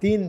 3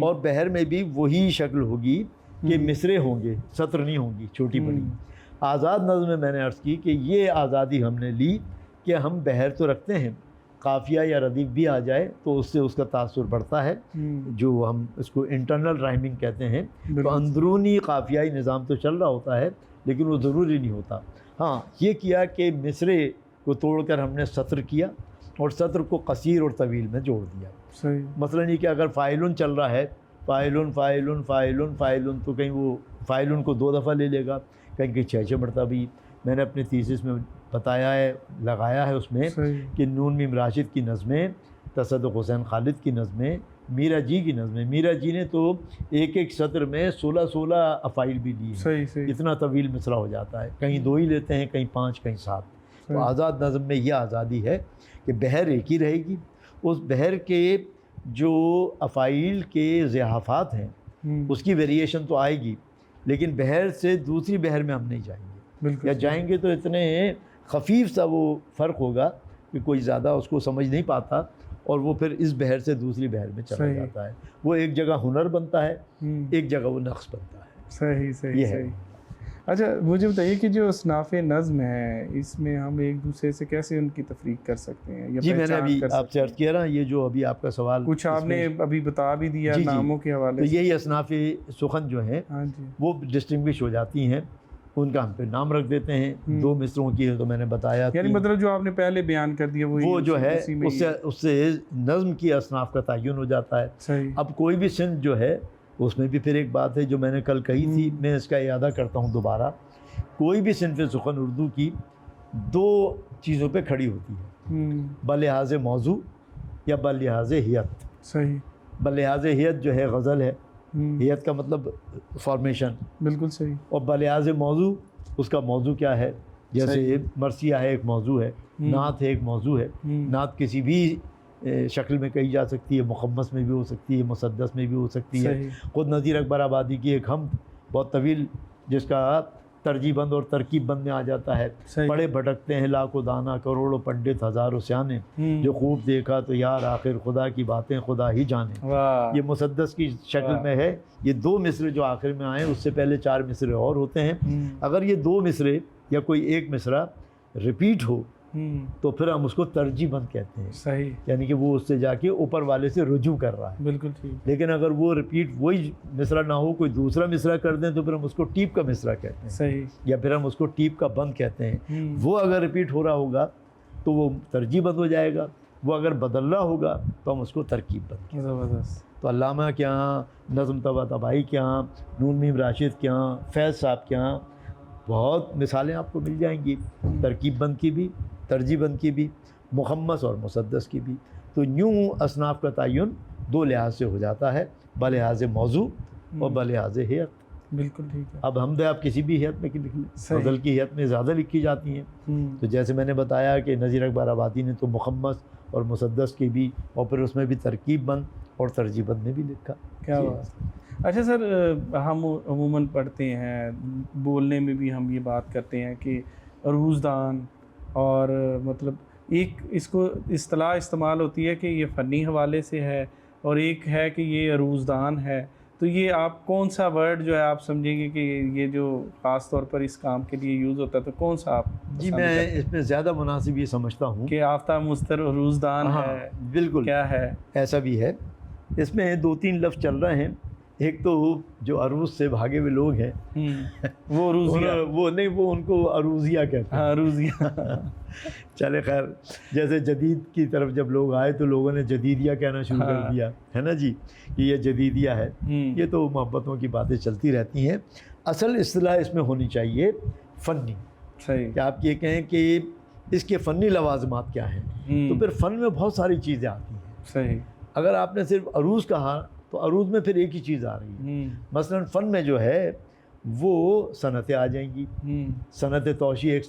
اور بحر میں بھی وہی شکل ہوگی کہ مصرے ہوں گے، سطر نہیں ہوں گی چھوٹی بڑی۔ آزاد نظم میں میں نے عرض کی کہ یہ آزادی ہم نے لی کہ ہم بحر تو رکھتے ہیں، قافیہ یا ردیف بھی آ جائے تو اس سے اس کا تاثر بڑھتا ہے، جو ہم اس کو انٹرنل رائمنگ کہتے ہیں۔ تو اندرونی قافیائی نظام تو چل رہا ہوتا ہے لیکن وہ ضروری نہیں ہوتا۔ ہاں یہ کیا کہ مصرے کو توڑ کر ہم نے سطر کیا اور سطر کو قصیر اور طویل میں جوڑ دیا۔ صحیح۔ مثلا یہ کہ اگر فاعلن چل رہا ہے، فاعلن فاعلن فاعلن فاعلن، تو کہیں وہ فاعلن کو 2 دفعہ لے لے گا، کہیں 6 مرتبہ بھی۔ میں نے اپنے تھیسس میں بتایا ہے، لگایا ہے اس میں کہ نون میم راشد کی نظمیں، تصدق حسین خالد کی نظمیں، میرا جی کی نظمیں، میرا جی نے تو ایک سطر میں 16 افعال بھی لی ہیں، اتنا طویل مصرع ہو جاتا ہے، کہیں 2 ہی لیتے ہیں، کہیں 5، کہیں 7۔ تو آزاد نظم میں یہ آزادی ہے کہ بحر ایک ہی رہے گی، اس بحر کے جو افعال کے ضیافات ہیں اس کی ویریشن تو آئے گی، لیکن بحر سے دوسری بحر میں ہم نہیں جائیں گے، یا جائیں گے تو اتنے خفیف سا وہ فرق ہوگا کہ کوئی زیادہ اس کو سمجھ نہیں پاتا، اور وہ پھر اس بحر سے دوسری بحر میں چلا جاتا ہے، وہ ایک جگہ ہنر بنتا ہے، ایک جگہ وہ نقص بنتا ہے۔ صحیح صحیح صحیح۔ اچھا مجھے بتائیے کہ جو اصناف نظم ہیں اس میں ہم ایک دوسرے سے کیسے ان کی تفریق کر سکتے ہیں؟ جی میں نے ابھی آپ سے عرض کیا نا، یہ جو ابھی آپ کا سوال کچھ آپ نے ابھی بتا بھی دیا ناموں کے حوالے سے، تو یہی اصناف سخن جو ہیں وہ ڈسٹنگوش ہو جاتی ہیں، ان کا ہم پہ نام رکھ دیتے ہیں۔ 2 مصروں کی ہے تو میں نے بتایا، یعنی مطلب جو آپ نے پہلے بیان کر دیا وہ جو ہے اس سے نظم کی اصناف کا تعین ہو جاتا ہے۔ اب کوئی بھی صنف جو ہے اس میں بھی پھر ایک بات ہے جو میں نے کل کہی تھی، میں اس کا اعادہ کرتا ہوں دوبارہ، کوئی بھی صنف سخن اردو کی 2 چیزوں پہ کھڑی ہوتی ہے، بلحاظ موضوع یا بلحاظ ہیت۔ صحیح۔ بلحاظ ہیت جو ہے غزل ہے، ہیت کا مطلب فارمیشن، بالکل صحیح، اور بلحاظ موضوع اس کا موضوع کیا ہے، جیسے مرثیہ ہے ایک موضوع ہے، نعت ہے ایک موضوع ہے۔ نعت کسی بھی شکل میں کہی جا سکتی ہے، مخمس میں بھی ہو سکتی ہے، مسدس میں بھی ہو سکتی ہے۔ خود نذیر اکبر آبادی کی ایک حمد بہت طویل جس کا ترجیح بند اور ترکیب بند میں آ جاتا ہے، پڑے بھٹکتے ہیں لاکھوں دانا، کروڑوں پنڈت ہزاروں سیانے، جو خوب دیکھا تو یار آخر خدا کی باتیں خدا ہی جانے۔ یہ مسدس کی شکل میں ہے۔ یہ 2 مصرے جو آخر میں آئے، اس سے پہلے 4 مصرے اور ہوتے ہیں۔ اگر یہ 2 مصرے یا کوئی ایک مصرع ریپیٹ ہو تو پھر ہم اس کو ترجیح بند کہتے ہیں، صحیح، یعنی کہ وہ اس سے جا کے اوپر والے سے رجوع کر رہا ہے۔ بالکل ٹھیک۔ لیکن اگر وہ ریپیٹ وہی مصرع نہ ہو، کوئی دوسرا مصرع کر دیں تو پھر ہم اس کو ٹیپ کا مصرع کہتے ہیں، صحیح، یا پھر ہم اس کو ٹیپ کا بند کہتے ہیں۔ وہ اگر ریپیٹ ہو رہا ہوگا تو وہ ترجیح بند ہو جائے گا، وہ اگر بدل رہا ہوگا تو ہم اس کو ترکیب بند کہتے ہیں۔ زبردست۔ تو علامہ کے یہاں، نظم طباطبائی کے یہاں، نون میم راشد کے یہاں، فیض صاحب کے یہاں بہت مثالیں آپ کو مل جائیں گی، ترکیب بند کی بھی، ترجیح بند کی بھی، مخمس اور مسدس کی بھی۔ تو یوں اصناف کا تعین 2 لحاظ سے ہو جاتا ہے، بلحاظ موضوع اور بلحاظ ہیت۔ بالکل ٹھیک ہے۔ اب حمد آپ کسی بھی ہیت میں لکھ لیں، غزل کی ہیت میں زیادہ لکھی جاتی ہیں، تو جیسے میں نے بتایا کہ نذیر اکبر آبادی نے تو مخمس اور مسدس کی بھی، اور پھر اس میں بھی ترکیب بند اور ترجیح بند میں بھی لکھا۔ کیا بات۔ اچھا سر، ہم عموماً پڑھتے ہیں، بولنے میں بھی ہم یہ بات کرتے ہیں کہ عروضدان، اور مطلب ایک اس کو اصطلاح استعمال ہوتی ہے کہ یہ فنی حوالے سے ہے، اور ایک ہے کہ یہ عروضدان ہے۔ تو یہ آپ کون سا ورڈ جو ہے آپ سمجھیں گے کہ یہ جو خاص طور پر اس کام کے لیے یوز ہوتا ہے، تو کون سا آپ؟ جی میں اس میں زیادہ مناسب یہ سمجھتا ہوں کہ آفتاب مستر عروضدان ہے۔ بالکل، کیا ہے ایسا بھی ہے۔ اس میں 2-3 لفظ چل رہے ہیں۔ ایک تو جو عروض سے بھاگے ہوئے لوگ ہیں وہ عروضیہ، وہ نہیں، وہ ان کو عروضیہ کہتے ہیں۔ عروضیہ۔ چلے خیر، جیسے جدید کی طرف جب لوگ آئے تو لوگوں نے جدیدیہ کہنا شروع کر دیا ہے نا جی، کہ یہ جدیدیہ ہے۔ یہ تو محبتوں کی باتیں چلتی رہتی ہیں۔ اصل اصطلاح اس میں ہونی چاہیے فنی۔ صحیح، کہ آپ یہ کہیں کہ اس کے فنی لوازمات کیا ہیں، تو پھر فن میں بہت ساری چیزیں آتی ہیں۔ صحیح۔ اگر آپ نے صرف عروض کہا تو عروض میں پھر ایک ہی چیز آ رہی ہے۔ مثلا فن میں جو ہے وہ صنعتیں آ جائیں گی۔ صنعت توشیح ایک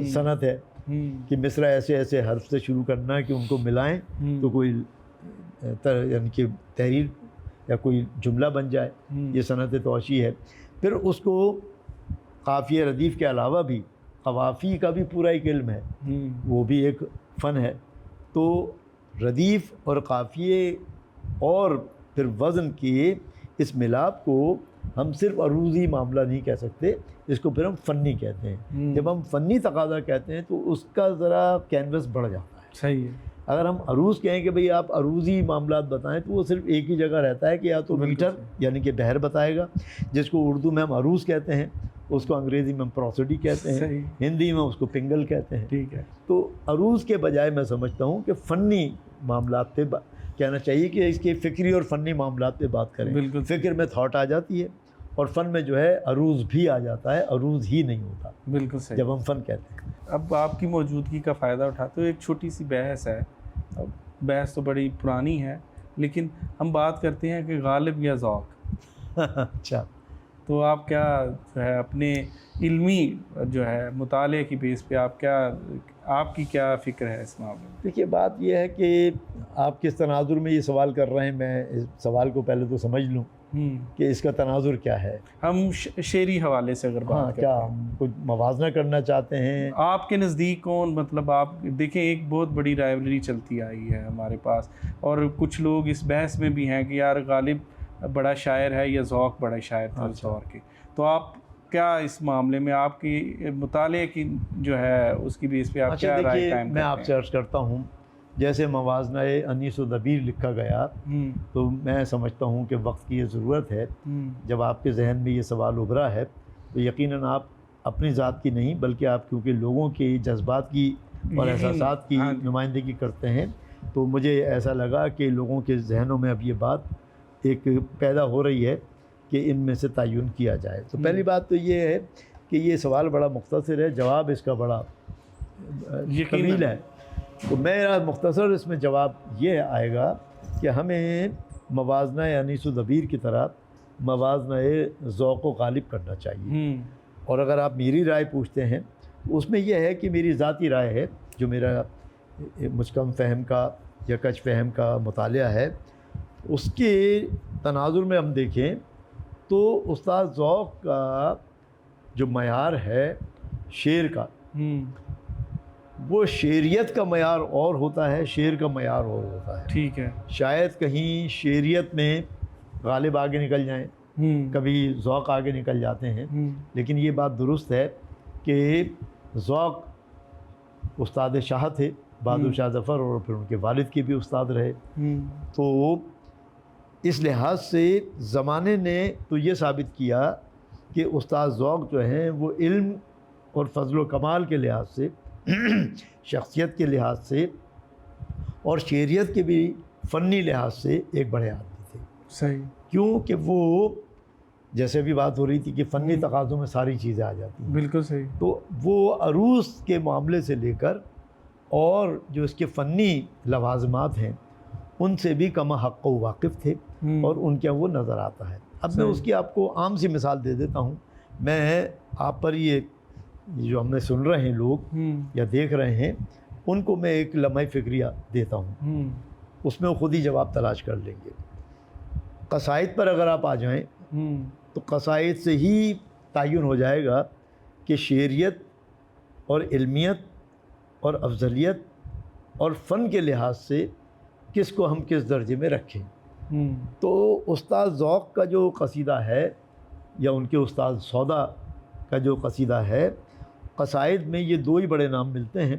صنعت ہے کہ مصرع ایسے ایسے حرف سے شروع کرنا ہے کہ ان کو ملائیں تو کوئی یعنی کہ تحریر یا کوئی جملہ بن جائے، یہ صنعت توشیح ہے۔ پھر اس کو قافیہ ردیف کے علاوہ بھی قوافی کا بھی پورا ایک علم ہے، وہ بھی ایک فن ہے۔ تو ردیف اور قافیے اور پھر وزن کے اس ملاپ کو ہم صرف عروضی معاملہ نہیں کہہ سکتے، اس کو پھر ہم فنی کہتے ہیں۔ جب ہم فنی تقاضا کہتے ہیں تو اس کا ذرا کینوس بڑھ جاتا ہے۔ صحیح ہے۔ اگر ہم عروض کہیں کہ بھئی آپ عروضی معاملات بتائیں تو وہ صرف ایک ہی جگہ رہتا ہے کہ یا تو میٹر یعنی کہ بحر بتائے گا، جس کو اردو میں ہم عروض کہتے ہیں، اس کو انگریزی میں ہم پروسڈی کہتے ہیں، ہندی میں اس کو پنگل کہتے ہیں۔ ٹھیک ہے۔ تو عروض کے بجائے میں سمجھتا ہوں کہ فنی معاملات پہ کہنا چاہیے کہ اس کے فکری اور فنی معاملات پہ بات کریں۔ بالکل، فکر میں تھاٹ آ جاتی ہے اور فن میں جو ہے عروض بھی آ جاتا ہے، عروض ہی نہیں ہوتا بالکل صحیح جب ہم فن کہتے ہیں۔ اب آپ کی موجودگی کا فائدہ اٹھاتے ہوئے ایک چھوٹی سی بحث ہے، بحث تو بڑی پرانی ہے لیکن ہم بات کرتے ہیں کہ غالب یا ذوق۔ اچھا، تو آپ کیا جو ہے اپنے علمی جو ہے مطالعے کی بیس پہ آپ کی کیا فکر ہے اس معاملے میں؟ دیکھیے بات یہ ہے کہ آپ کس تناظر میں یہ سوال کر رہے ہیں، میں اس سوال کو پہلے تو سمجھ لوں کہ اس کا تناظر کیا ہے۔ ہم شعری حوالے سے اگر بات کرتے کیا ہیں، ہم کچھ موازنہ کرنا چاہتے ہیں؟ آپ کے نزدیک کون، مطلب آپ دیکھیں ایک بہت بڑی رائیولری چلتی آئی ہے ہمارے پاس، اور کچھ لوگ اس بحث میں بھی ہیں کہ یار غالب بڑا شاعر ہے یا ذوق بڑا شاعر تھا اس دور کے، تو آپ کیا اس معاملے میں آپ کی مطالعے کی جو ہے اس کی بیس پہ آپ کیا رائے قائم کرتے ہیں؟ میں آپ سے عرض کرتا ہوں، جیسے موازنہ انیس و دبیر لکھا گیا تو میں سمجھتا ہوں کہ وقت کی یہ ضرورت ہے۔ جب آپ کے ذہن میں یہ سوال ابھرا ہے تو یقیناً آپ اپنی ذات کی نہیں بلکہ آپ کیونکہ لوگوں کے جذبات کی اور احساسات کی نمائندگی کرتے ہیں، تو مجھے ایسا لگا کہ لوگوں کے ذہنوں میں اب یہ بات ایک پیدا ہو رہی ہے کہ ان میں سے تعین کیا جائے۔ تو پہلی بات تو یہ ہے کہ یہ سوال بڑا مختصر ہے، جواب اس کا بڑا طویل ہے، تو میرا مختصر اس میں جواب یہ آئے گا کہ ہمیں موازنہ انیس و دبیر کی طرح موازنہ ذوق و غالب کرنا چاہیے۔ اور اگر آپ میری رائے پوچھتے ہیں تو اس میں یہ ہے کہ میری ذاتی رائے ہے، جو میرا مجھ کم فہم کا یا کچ فہم کا مطالعہ ہے، اس کے تناظر میں ہم دیکھیں تو استاد ذوق کا جو معیار ہے شعر کا، وہ شعریت کا معیار اور ہوتا ہے، شعر کا معیار اور ہوتا ہے۔ ٹھیک ہے۔ شاید کہیں شعریت میں غالب آگے نکل جائیں، کبھی ذوق آگے نکل جاتے ہیں، لیکن یہ بات درست ہے کہ ذوق استاد شاہ تھے، بہادر شاہ ظفر، اور پھر ان کے والد کے بھی استاد رہے۔ تو اس لحاظ سے زمانے نے تو یہ ثابت کیا کہ استاد ذوق جو ہیں وہ علم اور فضل و کمال کے لحاظ سے، شخصیت کے لحاظ سے اور شعریت کے بھی فنی لحاظ سے ایک بڑے آدمی تھے۔ صحیح۔ کیونکہ وہ جیسے بھی بات ہو رہی تھی کہ فنی تقاضوں میں ساری چیزیں آ جاتی ہیں، بالکل صحیح۔ تو وہ عروض کے معاملے سے لے کر اور جو اس کے فنی لوازمات ہیں ان سے بھی کم حق و واقف تھے، اور ان کے وہ نظر آتا ہے۔ اب میں اس کی آپ کو عام سی مثال دے دیتا ہوں۔ میں آپ پر یہ جو ہم نے سن رہے ہیں لوگ یا دیکھ رہے ہیں، ان کو میں ایک لمحہ فکریہ دیتا ہوں، اس میں وہ خود ہی جواب تلاش کر لیں گے۔ قصائد پر اگر آپ آ جائیں تو قصائد سے ہی تعین ہو جائے گا کہ شعریت اور علمیت اور افضلیت اور فن کے لحاظ سے کس کو ہم کس درجے میں رکھیں۔ تو استاد ذوق کا جو قصیدہ ہے یا ان کے استاد سودا کا جو قصیدہ ہے، قصائد میں یہ دو ہی بڑے نام ملتے ہیں،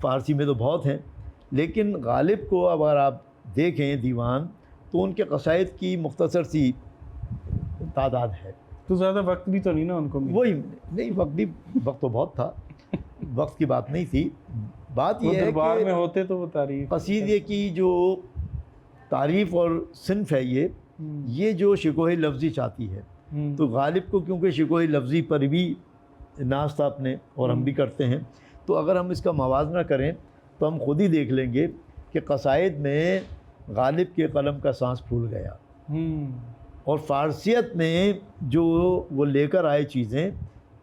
فارسی میں تو بہت ہیں، لیکن غالب کو اگر آپ دیکھیں دیوان تو ان کے قصائد کی مختصر سی تعداد ہے۔ تو زیادہ وقت بھی تو نہیں نا ان کو؟ وہی نہیں، وقت تو بہت تھا، وقت کی بات نہیں تھی، بات یہ ہے دربار کہ میں ہوتے تو وہ تعریف قصیدے کی جو تعریف اور صنف ہے یہ جو شکوہ لفظی چاہتی ہے، تو غالب کو کیونکہ شکوہ لفظی پر بھی ناز تھا اپنے، اور ہم بھی کرتے ہیں، تو اگر ہم اس کا موازنہ کریں تو ہم خود ہی دیکھ لیں گے کہ قصائد میں غالب کے قلم کا سانس پھول گیا، اور فارسیت میں جو وہ لے کر آئے چیزیں،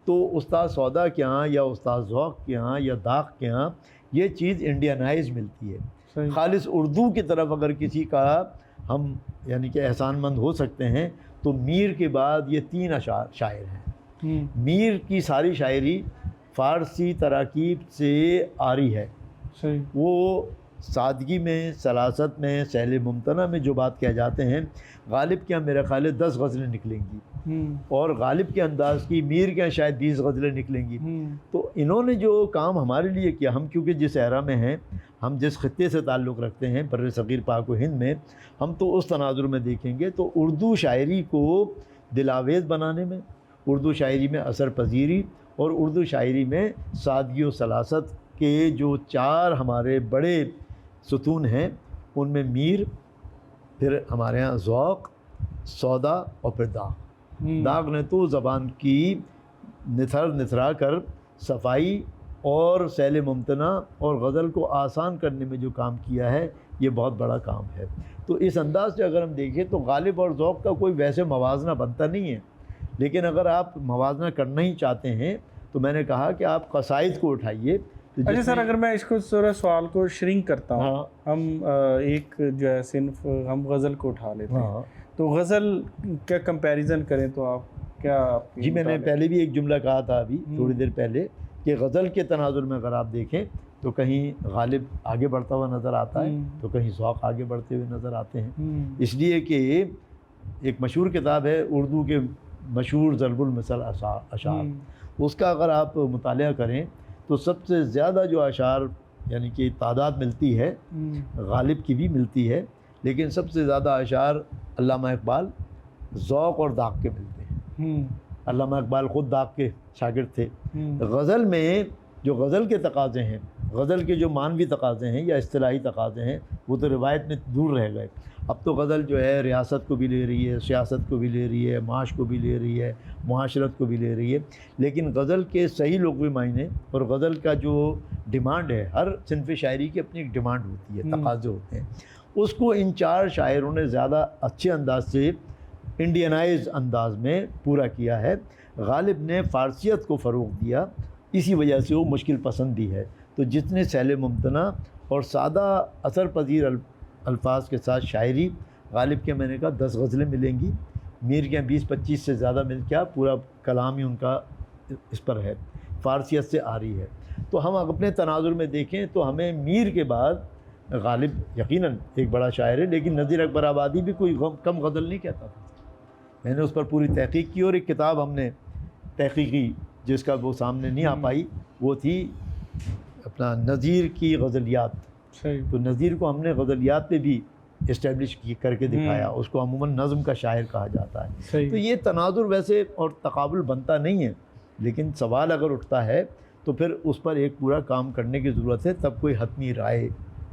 تو استاد سودا کے ہاں یا استاد ذوق کے ہاں یا داغ کے ہاں یہ چیز انڈینائز ملتی ہے۔ خالص اردو کی طرف اگر کسی کا ہم یعنی کہ احسان مند ہو سکتے ہیں تو میر کے بعد یہ تین شاعر ہیں۔ میر کی ساری شاعری فارسی تراکیب سے آری ہے، وہ سادگی میں، سلاست میں، سہل ممتنع میں جو بات کہہ جاتے ہیں، غالب کے یہاں میرا خیال ہے 10 غزلیں نکلیں گی، اور غالب کے انداز کی میر کے یہاں شاید 20 غزلیں نکلیں گی۔ تو انہوں نے جو کام ہمارے لیے کیا، ہم کیونکہ جس ایرا میں ہیں، ہم جس خطے سے تعلق رکھتے ہیں بر صغیر پاک و ہند میں، ہم تو اس تناظر میں دیکھیں گے تو اردو شاعری کو دلاویز بنانے میں، اردو شاعری میں اثر پذیری اور اردو شاعری میں سادگی و سلاست کے جو 4 ہمارے بڑے ستون ہیں، ان میں میر، پھر ہمارے ہاں ذوق، سودا اور پھر داغ۔ داغ نے تو زبان کی نتھر نتھرا کر صفائی اور سہل ممتنع اور غزل کو آسان کرنے میں جو کام کیا ہے، یہ بہت بڑا کام ہے۔ تو اس انداز سے اگر ہم دیکھیں تو غالب اور ذوق کا کوئی ویسے موازنہ بنتا نہیں ہے، لیکن اگر آپ موازنہ کرنا ہی چاہتے ہیں تو میں نے کہا کہ آپ قصائد کو اٹھائیے۔ اچھا سر، اگر میں اس کو ذرا سوال کو شرنک کرتا ہوں، ہاں، ہم ایک جو ہے صنف ہم غزل کو اٹھا لیتے ہیں، ہاں تو غزل کیا کمپیریزن کریں تو آپ کیا جی، میں نے پہلے بھی ایک جملہ کہا تھا ابھی تھوڑی دیر پہلے کہ غزل کے تناظر میں اگر آپ دیکھیں تو کہیں غالب آگے بڑھتا ہوا نظر آتا ہے تو کہیں ذوق آگے بڑھتے ہوئے نظر آتے ہیں، اس لیے کہ ایک مشہور کتاب ہے اردو کے مشہور ضرب المثل اشعار، اس کا اگر آپ مطالعہ کریں تو سب سے زیادہ جو اشعار یعنی کہ تعداد ملتی ہے، غالب کی بھی ملتی ہے، لیکن سب سے زیادہ اشعار علامہ اقبال ذوق اور داغ کے ملتے ہیں۔ علامہ اقبال خود داغ کے شاگرد تھے۔ غزل میں جو غزل کے تقاضے ہیں، غزل کے جو معنوی تقاضے ہیں یا اصطلاحی تقاضے ہیں، وہ تو روایت میں دور رہ گئے۔ اب تو غزل جو ہے ریاست کو بھی لے رہی ہے، سیاست کو بھی لے رہی ہے، معاش کو بھی لے رہی ہے، معاشرت کو بھی لے رہی ہے، لیکن غزل کے صحیح لغوی معنی اور غزل کا جو ڈیمانڈ ہے، ہر صنف شاعری کی اپنی ایک ڈیمانڈ ہوتی ہے، تقاضے ہوتے ہیں، اس کو ان 4 شاعروں نے زیادہ اچھے انداز سے انڈینائز انداز میں پورا کیا ہے۔ غالب نے فارسیت کو فروغ دیا، اسی وجہ سے وہ مشکل پسند بھی ہے۔ تو جتنے سہل ممتنع اور سادہ اثر پذیر الفاظ کے ساتھ شاعری، غالب کے میں نے کہا 10 غزلیں ملیں گی، میر کے 20-25 سے زیادہ مل کیا پورا کلام ہی ان کا اس پر ہے، فارسیت سے آ رہی ہے۔ تو ہم اپنے تناظر میں دیکھیں تو ہمیں میر کے بعد غالب یقیناً ایک بڑا شاعر ہے، لیکن نذیر اکبر آبادی بھی کوئی کم غزل نہیں کہتا تھا۔ میں نے اس پر پوری تحقیق کی اور ایک کتاب ہم نے تحقیقی جس کا وہ سامنے نہیں آ پائی، وہ تھی اپنا نذیر کی غزلیات۔ تو نذیر کو ہم نے غزلیات پہ بھی اسٹیبلش کر کے دکھایا، اس کو عموماً نظم کا شاعر کہا جاتا ہے۔ تو یہ تناظر ویسے اور تقابل بنتا نہیں ہے، لیکن سوال اگر اٹھتا ہے تو پھر اس پر ایک پورا کام کرنے کی ضرورت ہے، تب کوئی حتمی رائے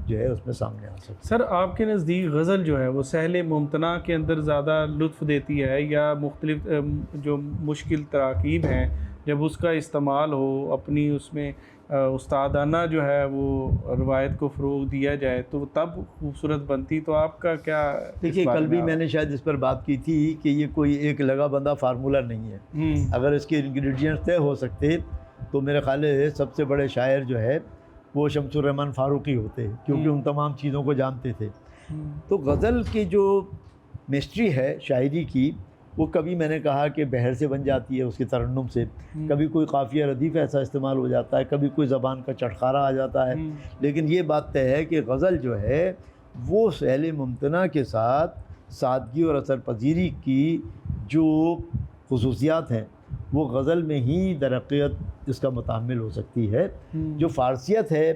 جو ہے اس میں سامنے آ سکتی ہے۔ سر، آپ کے نزدیک غزل جو ہے وہ سہل ممتنع کے اندر زیادہ لطف دیتی ہے یا مختلف جو مشکل تراکیب ہیں جب اس کا استعمال ہو، اپنی اس میں استادانہ جو ہے وہ روایت کو فروغ دیا جائے تو تب خوبصورت بنتی؟ تو آپ کا کیا؟ دیکھیے، کل بھی میں نے شاید اس پر بات کی تھی کہ یہ کوئی ایک لگا بندہ فارمولہ نہیں ہے۔ اگر اس کے انگریڈینٹس طے ہو سکتے تو میرے خیال ہے سب سے بڑے شاعر جو ہے وہ شمس الرحمن فاروقی ہوتے، کیونکہ ان تمام چیزوں کو جانتے تھے۔ تو غزل کی جو مسٹری ہے شاعری کی، وہ کبھی میں نے کہا کہ بحر سے بن جاتی ہے اس کے ترنم سے، کبھی کوئی قافیہ ردیف ایسا استعمال ہو جاتا ہے، کبھی کوئی زبان کا چٹخارا آ جاتا ہے، لیکن یہ بات طے ہے کہ غزل جو ہے وہ سہل ممتنع کے ساتھ سادگی اور اثر پذیری کی جو خصوصیات ہیں وہ غزل میں ہی درقیت اس کا متحمل ہو سکتی ہے۔ جو فارسیت ہے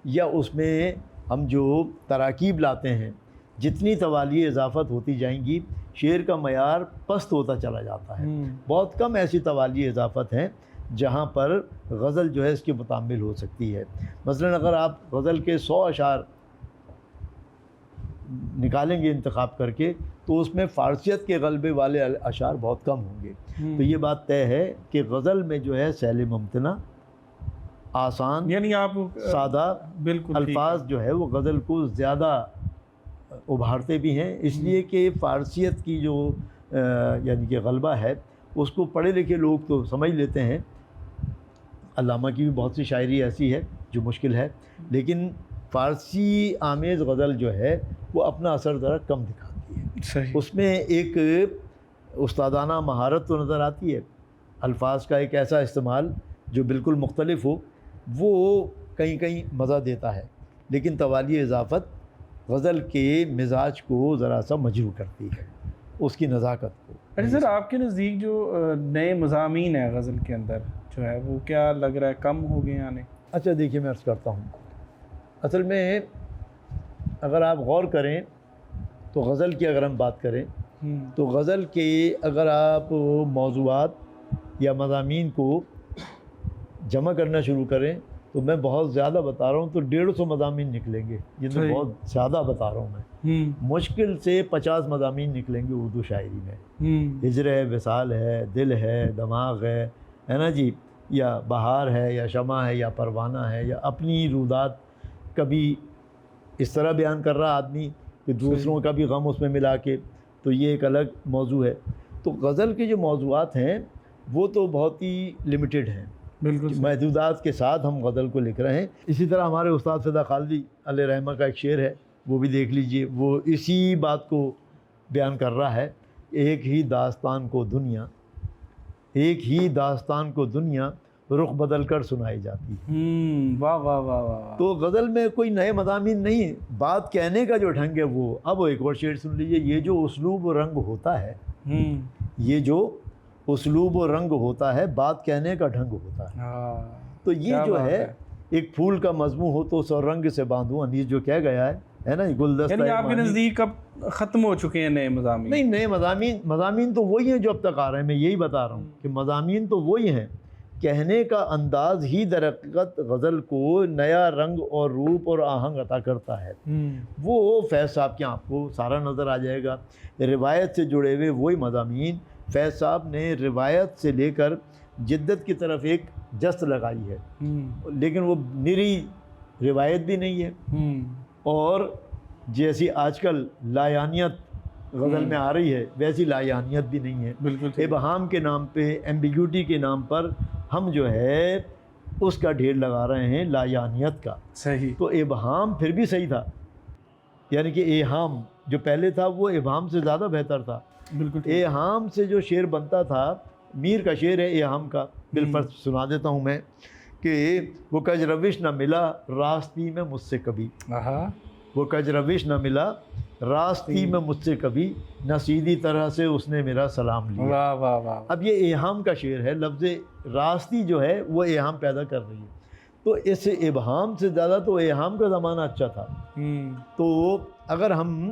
یا اس میں ہم جو تراکیب لاتے ہیں، جتنی توالی اضافت ہوتی جائیں گی شعر کا معیار پست ہوتا چلا جاتا ہے۔ بہت کم ایسی توالی اضافت ہیں جہاں پر غزل جو ہے اس کے متحمل ہو سکتی ہے۔ مثلا اگر آپ غزل کے 100 اشعار نکالیں گے انتخاب کر کے تو اس میں فارسیت کے غلبے والے اشعار بہت کم ہوں گے۔ تو یہ بات طے ہے کہ غزل میں جو ہے سہل ممتنع، آسان، یعنی آپ سادہ بالکل الفاظ جو ہے وہ غزل کو زیادہ ابھارتے بھی ہیں، اس لیے کہ فارسیت کی جو یعنی کہ غلبہ ہے اس کو پڑھے لکھے لوگ تو سمجھ لیتے ہیں۔ علامہ کی بھی بہت سی شاعری ایسی ہے جو مشکل ہے، لیکن فارسی آمیز غزل جو ہے وہ اپنا اثر ذرا کم دکھاتی ہے۔ صحیح۔ اس میں ایک استادانہ مہارت تو نظر آتی ہے، الفاظ کا ایک ایسا استعمال جو بالکل مختلف ہو، وہ کہیں کہیں مزہ دیتا ہے، لیکن توالی اضافت غزل کے مزاج کو ذرا سا مجروح کرتی ہے، اس کی نزاکت کو۔ اچھا سر، آپ کے نزدیک جو نئے مضامین ہیں غزل کے اندر جو ہے وہ کیا لگ رہا ہے کم ہو گئے آنے؟ اچھا دیکھیے، میں عرض کرتا ہوں، اصل میں اگر آپ غور کریں تو غزل کی اگر ہم بات کریں تو غزل کے اگر آپ موضوعات یا مضامین کو جمع کرنا شروع کریں تو میں بہت زیادہ بتا رہا ہوں تو 150 مضامین نکلیں گے، یہ تو بہت زیادہ بتا رہا ہوں میں، مشکل سے 50 مضامین نکلیں گے اردو شاعری میں۔ ہجر ہے، وصال ہے، دل ہے، دماغ ہے نا جی، یا بہار ہے، یا شمع ہے، یا پروانہ ہے، یا اپنی رودات کبھی اس طرح بیان کر رہا آدمی کہ دوسروں کا بھی غم اس میں ملا کے، تو یہ ایک الگ موضوع ہے۔ تو غزل کے جو موضوعات ہیں وہ تو بہت ہی لمیٹڈ ہیں، بالکل محدودات کے ساتھ ہم غزل کو لکھ رہے ہیں۔ اسی طرح ہمارے استاد فدا خالدی علیہ رحمہ کا ایک شعر ہے، وہ بھی دیکھ لیجئے، وہ اسی بات کو بیان کر رہا ہے، ایک ہی داستان کو دنیا، ایک ہی داستان کو دنیا رخ بدل کر سنائی جاتی ہے۔ واہ واہ واہ واہ۔ تو غزل میں کوئی نئے مضامین نہیں، بات کہنے کا جو ڈھنگ ہے وہ، اب ایک اور شعر سن لیجئے، یہ جو اسلوب و رنگ ہوتا ہے، یہ جو اسلوب و رنگ ہوتا ہے، بات کہنے کا ڈھنگ ہوتا ہے۔ تو یہ جو ہے ایک پھول کا مضمون ہو تو سو رنگ سے باندھوں، انیس جو کہہ گیا ہے نا، گلدستہ، یعنی آپ کے نزدیک اب ختم ہو چکے ہیں نئے مضامین؟ نہیں، نئے مضامین تو وہی ہیں جو اب تک آ رہے ہیں، میں یہی بتا رہا ہوں کہ مضامین تو وہی ہیں، کہنے کا انداز ہی در حقیقت غزل کو نیا رنگ اور روپ اور آہنگ عطا کرتا ہے۔ وہ فیض صاحب کے آپ کو سارا نظر آ جائے گا، روایت سے جڑے ہوئے وہی مضامین فیض صاحب نے روایت سے لے کر جدت کی طرف ایک جست لگائی ہے، لیکن وہ نری روایت بھی نہیں ہے، اور جیسی آج کل لایانیت غزل میں آ رہی ہے ویسی لایانیت بھی نہیں ہے۔ بالکل ابہام کے نام پہ، ایمبیگوٹی کے نام پر ہم جو ہے اس کا ڈھیر لگا رہے ہیں، لایانیت کا۔ صحیح۔ تو ابہام پھر بھی صحیح تھا، یعنی کہ ایہام جو پہلے تھا وہ ابہام سے زیادہ بہتر تھا۔ بالکل ایہام سے جو شعر بنتا تھا، میر کا شعر ہے ایہام کا، بالفرض سنا دیتا ہوں میں، کہ وہ کج روش نہ ملا راستی میں مجھ سے کبھی، وہ کج روش نہ ملا راستی میں مجھ سے کبھی، نہ سیدھی طرح سے اس نے میرا سلام لیا۔ واہ واہ واہ۔ اب یہ ایہام کا شعر ہے، لفظ راستی جو ہے وہ ایہام پیدا کر رہی ہے، تو اس ابہام سے زیادہ تو ایہام کا زمانہ اچھا تھا۔ تو اگر ہم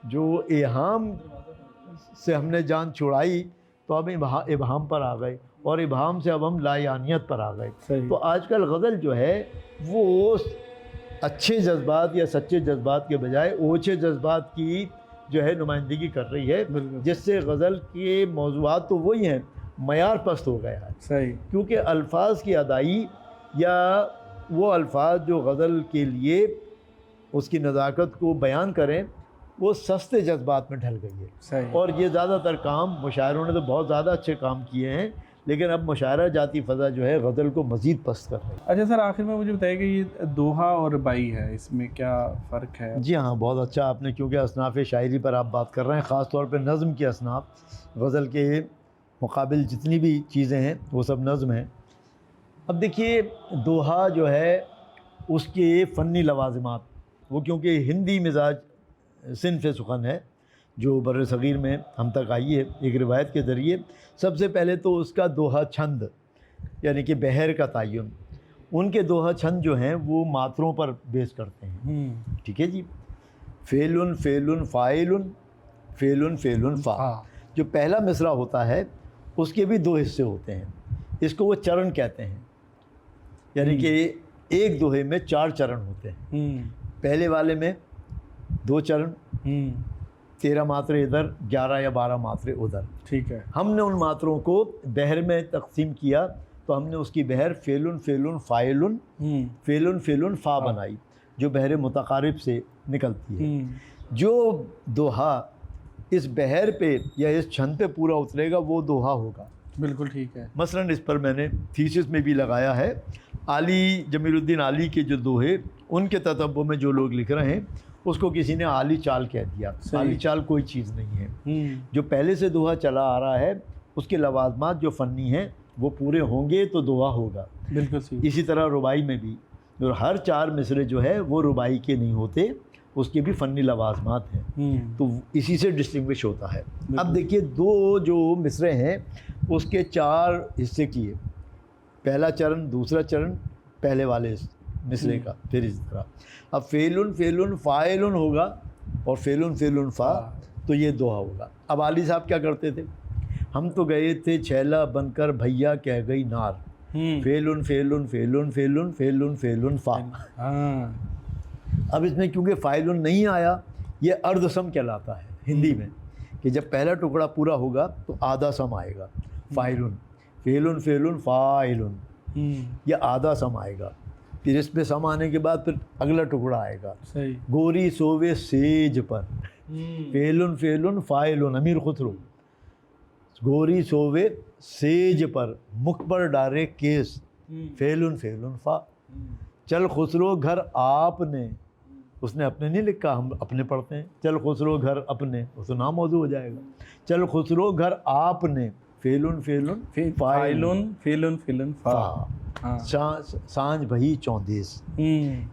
جو ایہام سے ہم نے جان چھڑائی تو اب ابہام پر آ گئے، اور ابہام سے اب ہم لایانیت پر آ گئے۔ تو آج کل غزل جو ہے وہ اچھے جذبات یا سچے جذبات کے بجائے اوچھے جذبات کی جو ہے نمائندگی کر رہی ہے، جس سے غزل کے موضوعات تو وہی ہیں، معیار پست ہو گیا ہے۔ صحیح۔ کیونکہ الفاظ کی ادائی یا وہ الفاظ جو غزل کے لیے اس کی نزاکت کو بیان کریں وہ سستے جذبات میں ڈھل گئی ہے۔ صحیح۔ اور یہ زیادہ تر کام مشاعروں نے تو بہت زیادہ اچھے کام کیے ہیں، لیکن اب مشاعرہ جاتی فضا جو ہے غزل کو مزید پست کر رہی ہے۔ اچھا سر، آخر میں مجھے بتائیے کہ یہ دوہا اور ربائی ہے، اس میں کیا فرق ہے؟ جی ہاں، بہت اچھا آپ نے، کیونکہ اصناف شاعری پر آپ بات کر رہے ہیں، خاص طور پہ نظم کے اصناف، غزل کے مقابل جتنی بھی چیزیں ہیں وہ سب نظم ہیں۔ اب دیکھیے، دوہا جو ہے اس کے فنی لوازمات، وہ کیونکہ ہندی مزاج صنف سخن ہے جو بر صغیر میں ہم تک آئی ہے ایک روایت کے ذریعے، سب سے پہلے تو اس کا دوہا چھند یعنی کہ بحر کا تعین، ان کے دوہا چھند جو ہیں وہ ماتروں پر بیس کرتے ہیں، ٹھیک ہے جی، فعل فعل فاعل فعل فعل فا، جو پہلا مصرع ہوتا ہے اس کے بھی دو حصے ہوتے ہیں، اس کو وہ چرن کہتے ہیں، یعنی کہ ایک دوہے میں 4 چرن ہوتے ہیں، پہلے والے میں 2 چرن، 13 ماترے ادھر، 11 یا 12 ماترے ادھر، ٹھیک ہے۔ ہم نے ان ماتروں کو بحر میں تقسیم کیا تو ہم نے اس کی بحر فعل فعل فاعل فعل فعل فا بنائی، جو بحر متقارب سے نکلتی ہے۔ جو دوہا اس بحر پہ یا اس چھند پہ پورا اترے گا وہ دوہا ہوگا۔ بالکل ٹھیک ہے۔ مثلاً اس پر میں نے تھیسس میں بھی لگایا ہے، علی جمیل الدین علی کے جو دوہے ان کے تتبع میں جو لوگ لکھ رہے ہیں اس کو کسی نے عالی چال کہہ دیا۔ عالی چال کوئی چیز نہیں ہے، جو پہلے سے دوہا چلا آ رہا ہے اس کے لوازمات جو فنی ہیں وہ پورے ہوں گے تو دوہا ہوگا۔ بالکل صحیح۔ اسی طرح ربائی میں بھی اور ہر 4 مصرے جو ہے وہ ربائی کے نہیں ہوتے، اس کے بھی فنی لوازمات ہیں، تو اسی سے ڈسٹنگوش ہوتا ہے۔ اب دیکھیے 2 جو مصرے ہیں اس کے 4 حصے کیے، پہلا چرن، دوسرا چرن پہلے والے مصرے کا، پھر اس طرح اب فعلن فعلن فاعلن ہوگا اور فعلن فعلن فا، تو یہ دوہا ہوگا۔ اب علی صاحب کیا کرتے تھے، ہم تو گئے تھے چھیلا بن کر بھیا کہہ گئی نار، فعلن فعلن فعلن فعلن فعلن فعلن فا۔ اب اس میں کیونکہ فاعلن نہیں آیا، یہ ارد سم کہلاتا ہے ہندی میں، کہ جب پہلا ٹکڑا پورا ہوگا تو آدھا سم آئے گا، فاعلن فعلن فعلن فاعلن، یہ آدھا سم آئے گا، پھر اس پہ سم آنے کے بعد پھر اگلا ٹکڑا آئے گا، گوری سووے سیج پر، فعلن فعلن فاعلن، امیر خسرو، گوری سووے سیج پر، مکھ پر ڈارے کیس، فعلن فعلن فا۔ چل خسرو گھر آپ نے، اس نے اپنے نہیں لکھا، ہم اپنے پڑھتے ہیں، چل خسرو گھر اپنے، اس کا نام موضوع ہو جائے گا، چل خسرو گھر آپ نے، فعلن فعلن فاعلن فعلن فعلن فا، سانج بھئی چوندیس۔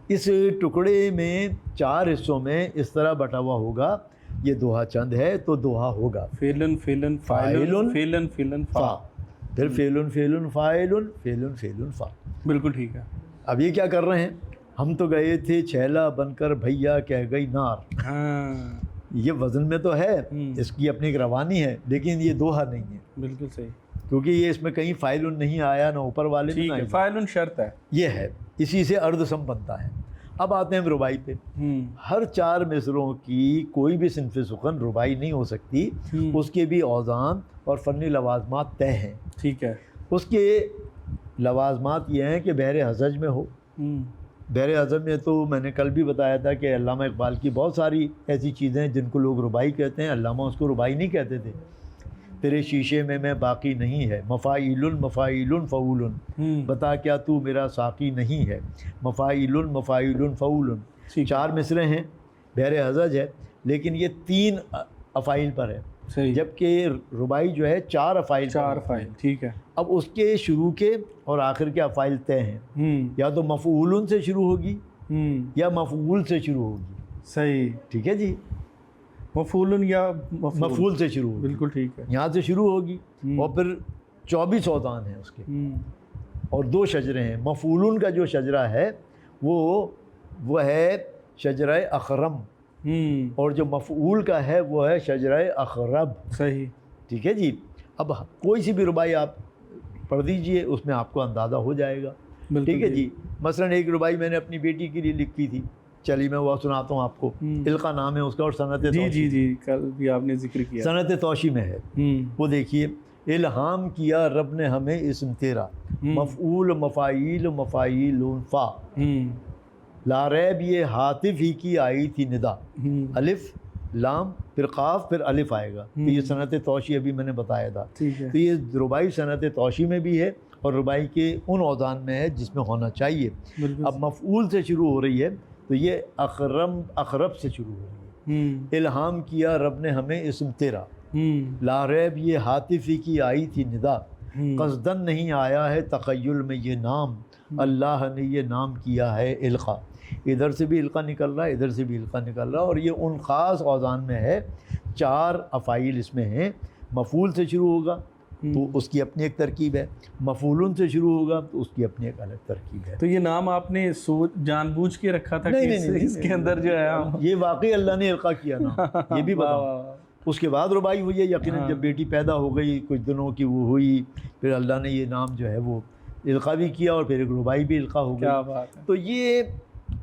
اس ٹکڑے میں 4 حصوں میں اس طرح بٹا ہوا ہوگا، یہ دوہا چند ہے تو دوہا ہوگا فعلن فعلن فاعلن فعلن فعلن فا، پھر فعلن فعلن فاعلن فعلن فعلن فا۔ بالکل ٹھیک ہے۔ اب یہ کیا کر رہے ہیں، ہم تو گئے تھے چھیلا بن کر بھیا کہہ گئی نار، یہ وزن میں تو ہے، اس کی اپنی ایک روانی ہے، لیکن یہ دوہا نہیں ہے۔ بالکل صحیح، کیونکہ یہ اس میں کہیں فاعلن نہیں آیا، نہ اوپر والے میں، ٹھیک ہے، فاعلن شرط ہے، یہ ہے، اسی سے ارد سم بنتا ہے۔ اب آتے ہیں ربائی پہ۔ ہر 4 مصروں کی کوئی بھی صنف سخن ربائی نہیں ہو سکتی، اس کے بھی اوزان اور فنی لوازمات طے ہیں۔ ٹھیک ہے، اس کے لوازمات یہ ہیں کہ بحر حزج میں ہو، بحر حزج میں تو میں نے کل بھی بتایا تھا کہ علامہ اقبال کی بہت ساری ایسی چیزیں ہیں جن کو لوگ ربائی کہتے ہیں، علامہ اس کو ربائی نہیں کہتے تھے۔ تیرے شیشے میں باقی نہیں ہے، مفاعیل مفاعیل فعول، بتا کیا تو میرا ساقی نہیں ہے، مفاعیل مفاعیل فعول۔ 4 مصرے ہیں، بحر حزج ہے، لیکن یہ 3 افعیل پر ہے، جبکہ ربائی جو ہے 4 افعیل، 4 افعیل، ٹھیک ہے۔ اب اس کے شروع کے اور آخر کے افعیل طے ہیں، یا تو مفعول سے شروع ہوگی یا مفعول سے شروع ہوگی، صحیح، ٹھیک ہے جی، مفعول یا مفعول سے شروع ہوگی، بالکل ٹھیک ہے، یہاں سے شروع ہوگی، اور پھر 24 اوزان ہیں اس کے، اور 2 شجرے ہیں۔ مفعول کا جو شجرہ ہے وہ ہے شجرہ اخرم، اور جو مفعول کا ہے وہ ہے شجرہ اخرب، صحیح، ٹھیک ہے جی۔ اب کوئی سی بھی ربائی آپ پڑھ دیجئے، اس میں آپ کو اندازہ ہو جائے گا، ٹھیک ہے جی۔ مثلا ایک ربائی میں نے اپنی بیٹی کے لیے لکھی تھی، چلیے میں وہ سناتا ہوں آپ کو، القا نام ہے اس کا، اور صنعت توشی، جی کل بھی آپ نے ذکر کیا، صنعت توشی میں ہے، وہ دیکھیے، الہام کیا رب نے ہمیں اسم تیرا، مفعول مفاعیل مفاعیل فا، لا ریب یہ ہاتف ہی کی آئی تھی ندا، الف لام پھر قاف پھر الف آئے گا، تو یہ صنعت توشی ابھی میں نے بتایا تھا، تو یہ ربائی صنعت توشی میں بھی ہے اور ربائی کے ان اوزان میں ہے جس میں ہونا چاہیے۔ اب مفعول سے شروع ہو رہی ہے تو یہ اخرب سے شروع ہو رہی ہے، الہام کیا رب نے ہمیں اسم تیرا، لا ریب یہ ہاتفی کی آئی تھی ندا، قصدن نہیں آیا ہے تخیل میں یہ نام، اللہ نے یہ نام کیا ہے القا، ادھر سے بھی القا نکل رہا ہے، ادھر سے بھی القا نکل رہا ہے، اور یہ ان خاص اوزان میں ہے، 4 افعیل اس میں ہیں۔ مفعول سے شروع ہوگا تو اس کی اپنی ایک ترکیب ہے، مفعول سے شروع ہوگا تو اس کی اپنی ایک الگ ترکیب ہے۔ تو یہ نام آپ نے جان بوجھ کے رکھا تھا کہ اس کے اندر جو ہے یہ واقعی اللہ نے القا کیا نا، یہ بھی بتاؤ۔ اس کے بعد ربائی ہوئی ہے یقیناً، جب بیٹی پیدا ہو گئی کچھ دنوں کی وہ ہوئی، پھر اللہ نے یہ نام جو ہے وہ القا بھی کیا، اور پھر ایک ربائی بھی القا ہو گئی۔ تو یہ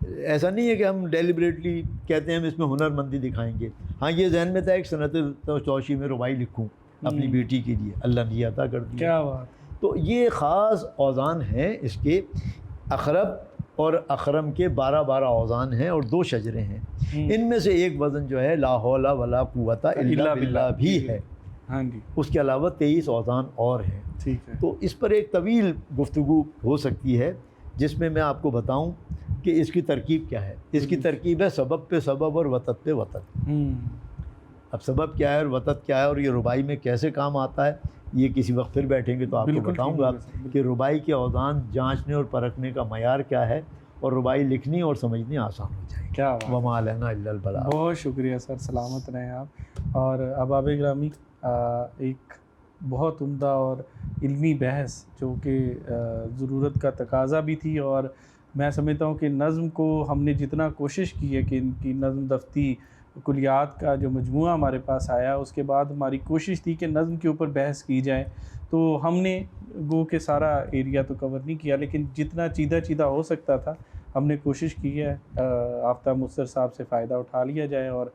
ایسا نہیں ہے کہ ہم ڈیلیبریٹلی کہتے ہیں ہم اس میں ہنر مندی دکھائیں گے، ہاں یہ ذہن میں تھا ایک صنعت توشی میں ربائی لکھوں اپنی بیٹی کے لیے، اللہ نے یہ عطا کر دیا۔ کیا بات۔ تو یہ خاص اوزان ہیں اس کے، اخرب اور اخرم کے 12 اوزان ہیں اور 2 شجرے ہیں، ان میں سے ایک وزن جو ہے لا حول ولا قوت الا باللہ بھی ہے، ہاں جی، اس کے علاوہ 23 اوزان اور ہیں، ٹھیک ہے۔ تو اس پر ایک طویل گفتگو ہو سکتی ہے جس میں آپ کو بتاؤں کہ اس کی ترکیب کیا ہے۔ اس کی ترکیب ہے سبب پہ سبب اور وطد پہ وطد۔ اب سبب کیا ہے اور وطد کیا ہے اور یہ ربائی میں کیسے کام آتا ہے، یہ کسی وقت پھر بیٹھیں گے تو آپ کو بتاؤں گا کہ ربائی کے اوزان جانچنے اور پرکھنے کا معیار کیا ہے اور ربائی لکھنی اور سمجھنی آسان ہو جائے گی. کیا بات. وما لنا الا البلاغ. بہت شکریہ سر، سلامت رہیں آپ. اور احباب گرامی، ایک بہت عمدہ اور علمی بحث جو کہ ضرورت کا تقاضا بھی تھی، اور میں سمجھتا ہوں کہ نظم کو ہم نے جتنا کوشش کی ہے کہ ان کی نظم دفتی کلیات کا جو مجموعہ ہمارے پاس آیا، اس کے بعد ہماری کوشش تھی کہ نظم کے اوپر بحث کی جائے. تو ہم نے گو کہ سارا ایریا تو کور نہیں کیا، لیکن جتنا چیدہ ہو سکتا تھا ہم نے کوشش کی ہے آفتاب مستر صاحب سے فائدہ اٹھا لیا جائے، اور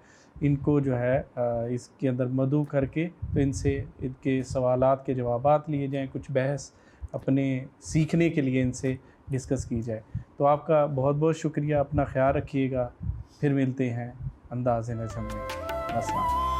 ان کو جو ہے اس کے اندر مدعو کر کے تو ان سے ان کے سوالات کے جوابات لیے جائیں، کچھ بحث اپنے سیکھنے کے لیے ان سے ڈسکس کی جائے. تو آپ کا بہت بہت شکریہ، اپنا خیال رکھیے گا، پھر ملتے ہیں انداز نجم میں. السلام.